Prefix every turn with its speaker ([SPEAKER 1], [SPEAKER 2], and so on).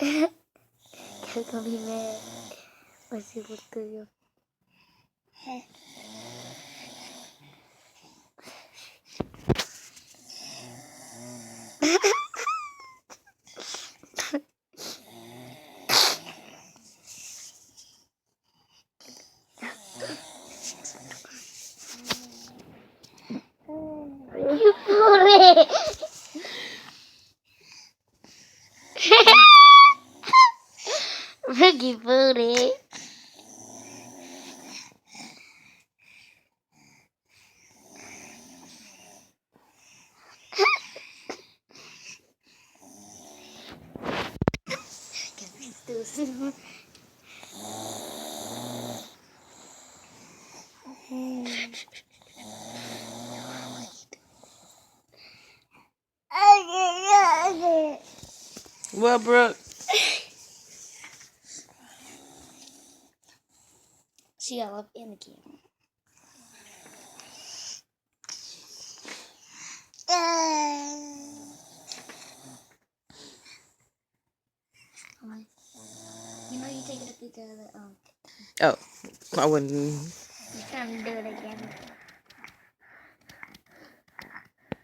[SPEAKER 1] They're gonna be mad. Let's see what do you. You put it. Ricky put it.
[SPEAKER 2] What, Brooke?
[SPEAKER 1] She got love in the camera. You know you take a picture of the
[SPEAKER 2] Oh, I wouldn't.
[SPEAKER 1] You're trying to do it again.